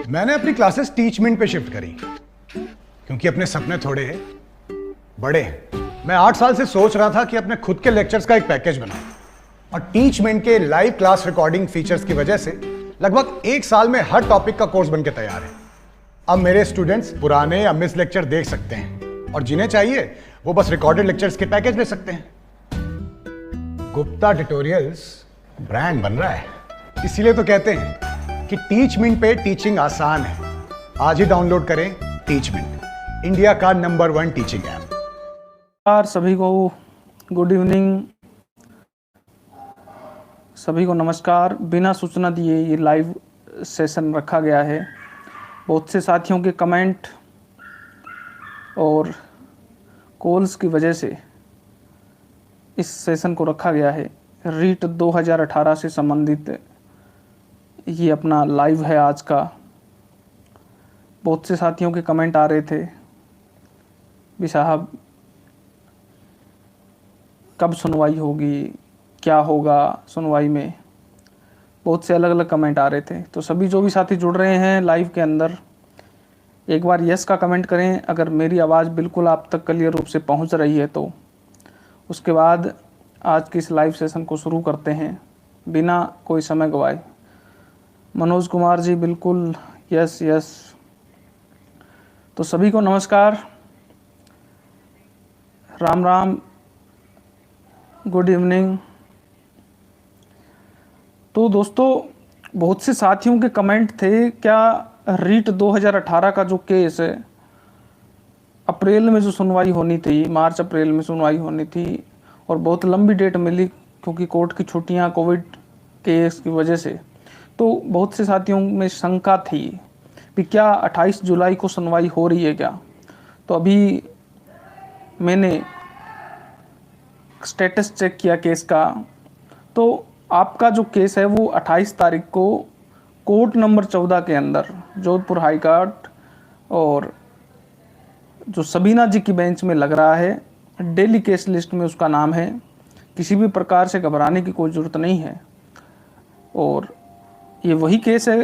मैंने अपनी classes Teachmint पे शिफ्ट करी क्योंकि अपने सपने थोड़े बड़े हैं। मैं 8 साल से सोच रहा था कि अपने खुद के लेक्चर्स का एक पैकेज बनाऊं और टीचमेंट के लाइव क्लास रिकॉर्डिंग फीचर्स की वजह से लगभग 1 साल में हर टॉपिक का कोर्स बनके तैयार है। अब मेरे स्टूडेंट्स पुराने या मिस लेक्चर देख सकते हैं और जिन्हें चाहिए वो बस रिकॉर्डेड लेक्चर्स के पैकेज ले सकते हैं। गुप्ता ट्यूटोरियल्स ब्रांड बन रहा है, इसीलिए तो कहते हैं कि टीचमेंट पे टीचिंग आसान है। आज ही डाउनलोड करें टीचमेंट, इंडिया का नंबर 1 टीचिंग ऐप। सभी को गुड इवनिंग, सभी को नमस्कार। बिना सूचना दिए ये लाइव सेशन रखा गया है। बहुत से साथियों के कमेंट और कॉल्स की वजह से इस सेशन को रखा गया है। रीट 2018 से संबंधित ये अपना लाइव है आज का। बहुत से साथियों के कमेंट आ रहे थे भी साहब कब सुनवाई होगी, क्या होगा सुनवाई में। बहुत से अलग अलग कमेंट आ रहे थे। तो सभी जो भी साथी जुड़ रहे हैं लाइव के अंदर, एक बार यस का कमेंट करें अगर मेरी आवाज़ बिल्कुल आप तक क्लियर रूप से पहुंच रही है। तो उसके बाद आज के इस लाइव सेशन को शुरू करते हैं बिना कोई समय गवाए। मनोज कुमार जी बिल्कुल यस यस। तो सभी को नमस्कार, राम राम, गुड इवनिंग। तो दोस्तों बहुत से साथियों के कमेंट थे, क्या रीट 2018 का जो केस है अप्रैल में जो सुनवाई होनी थी, मार्च अप्रैल में सुनवाई होनी थी और बहुत लंबी डेट मिली क्योंकि कोर्ट की छुट्टियां कोविड केस की वजह से। तो बहुत से साथियों में शंका थी कि क्या 28 जुलाई को सुनवाई हो रही है क्या। तो अभी मैंने स्टेटस चेक किया केस का, तो आपका जो केस है वो 28 तारीख को कोर्ट नंबर 14 के अंदर जोधपुर हाई कोर्ट और जो सबीना जी की बेंच में लग रहा है। डेली केस लिस्ट में उसका नाम है। किसी भी प्रकार से घबराने की कोई ज़रूरत नहीं है। और ये वही केस है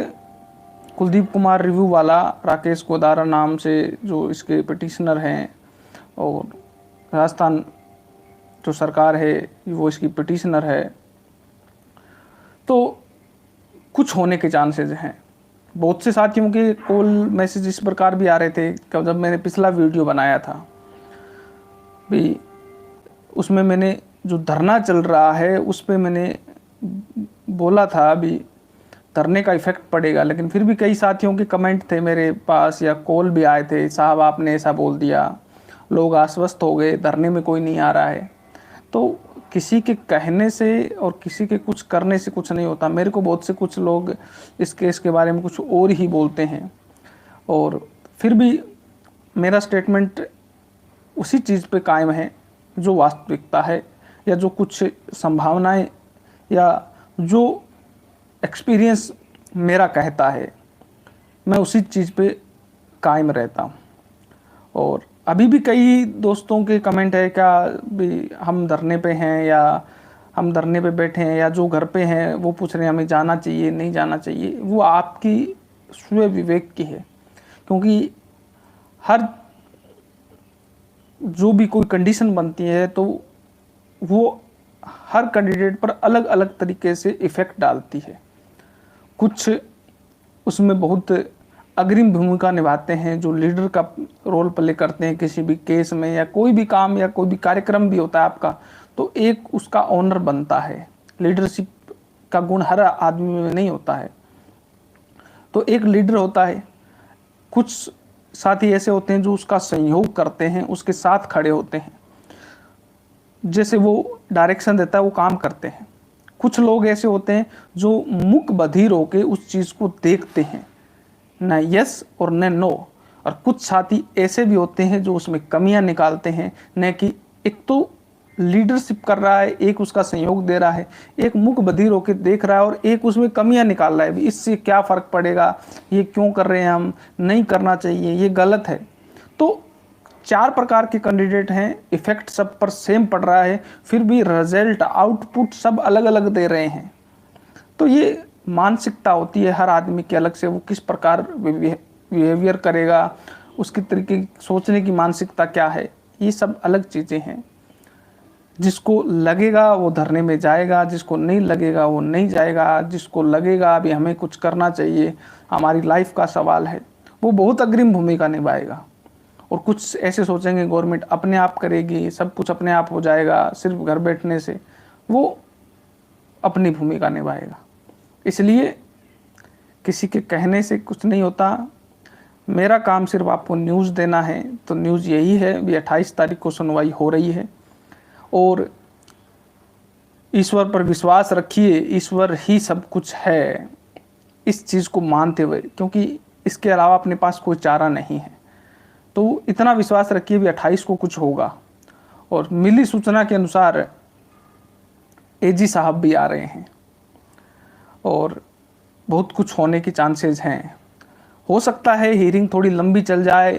कुलदीप कुमार रिव्यू वाला, राकेश गोदारा नाम से जो इसके पिटिशनर हैं, और राजस्थान जो सरकार है वो इसकी पिटिशनर है। तो कुछ होने के चांसेस हैं। बहुत से साथियों के कॉल मैसेज इस प्रकार भी आ रहे थे कि जब मैंने पिछला वीडियो बनाया था भी, उसमें मैंने जो धरना चल रहा है उस पे मैंने बोला था भी धरने का इफेक्ट पड़ेगा, लेकिन फिर भी कई साथियों के कमेंट थे मेरे पास या कॉल भी आए थे, साहब आपने ऐसा बोल दिया, लोग आश्वस्त हो गए, धरने में कोई नहीं आ रहा है। तो किसी के कहने से और किसी के कुछ करने से कुछ नहीं होता। मेरे को बहुत से कुछ लोग इस केस के बारे में कुछ और ही बोलते हैं और फिर भी मेरा स्टेटमेंट उसी चीज़ पे कायम है जो वास्तविकता है या जो कुछ संभावनाएं या जो एक्सपीरियंस मेरा कहता है, मैं उसी चीज़ पे कायम रहता हूँ। और अभी भी कई दोस्तों के कमेंट है क्या भी हम धरने पे हैं या हम धरने पे बैठे हैं या जो घर पे हैं वो पूछ रहे हैं हमें जाना चाहिए नहीं जाना चाहिए। वो आपकी स्वयं विवेक की है, क्योंकि हर जो भी कोई कंडीशन बनती है तो वो हर कैंडिडेट पर अलग अलग तरीके से इफ़ेक्ट डालती है। कुछ उसमें बहुत अग्रिम भूमिका निभाते हैं जो लीडर का रोल प्ले करते हैं किसी भी केस में या कोई भी काम या कोई भी कार्यक्रम भी होता है आपका, तो एक उसका ऑनर बनता है। लीडरशिप का गुण हर आदमी में नहीं होता है, तो एक लीडर होता है। कुछ साथी ऐसे होते हैं जो उसका सहयोग करते हैं, उसके साथ खड़े होते हैं, जैसे वो डायरेक्शन देता है वो काम करते हैं। कुछ लोग ऐसे होते हैं जो मुख बधिर होकर उस चीज़ को देखते हैं, न यस और न नो। और कुछ साथी ऐसे भी होते हैं जो उसमें कमियां निकालते हैं, न कि एक तो लीडरशिप कर रहा है, एक उसका सहयोग दे रहा है, एक मुख बधिर होकर देख रहा है और एक उसमें कमियां निकाल रहा है। इससे क्या फ़र्क पड़ेगा, ये क्यों कर रहे हैं, हम नहीं करना चाहिए, ये गलत है। तो 4 प्रकार के कैंडिडेट हैं, इफेक्ट सब पर सेम पड़ रहा है, फिर भी रिजल्ट आउटपुट सब अलग अलग दे रहे हैं। तो ये मानसिकता होती है हर आदमी की अलग से, वो किस प्रकार बिहेवियर करेगा, उसकी तरीके सोचने की मानसिकता क्या है, ये सब अलग चीज़ें हैं। जिसको लगेगा वो धरने में जाएगा, जिसको नहीं लगेगा वो नहीं जाएगा, जिसको लगेगा अभी हमें कुछ करना चाहिए, हमारी लाइफ का सवाल है, वो बहुत अग्रिम भूमिका निभाएगा। और कुछ ऐसे सोचेंगे गवर्नमेंट अपने आप करेगी, सब कुछ अपने आप हो जाएगा सिर्फ घर बैठने से, वो अपनी भूमिका निभाएगा। इसलिए किसी के कहने से कुछ नहीं होता। मेरा काम सिर्फ आपको न्यूज़ देना है, तो न्यूज़ यही है भी 28 तारीख को सुनवाई हो रही है और ईश्वर पर विश्वास रखिए, ईश्वर ही सब कुछ है, इस चीज़ को मानते हुए, क्योंकि इसके अलावा अपने पास कोई चारा नहीं है। तो इतना विश्वास रखिए भी 28 को कुछ होगा। और मिली सूचना के अनुसार एजी साहब भी आ रहे हैं और बहुत कुछ होने की चांसेस हैं। हो सकता है हियरिंग थोड़ी लंबी चल जाए,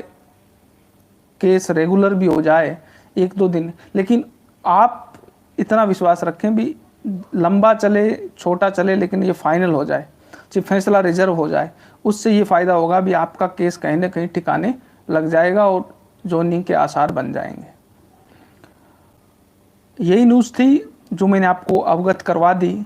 केस रेगुलर भी हो जाए 1-2 दिन, लेकिन आप इतना विश्वास रखें भी लंबा चले छोटा चले, लेकिन ये फाइनल हो जाए, जब फैसला रिजर्व हो जाए, उससे ये फ़ायदा होगा भी आपका केस कहीं ना कहीं ठिकाने लग जाएगा और जोनिंग के आसार बन जाएंगे। यही न्यूज़ थी जो मैंने आपको अवगत करवा दी।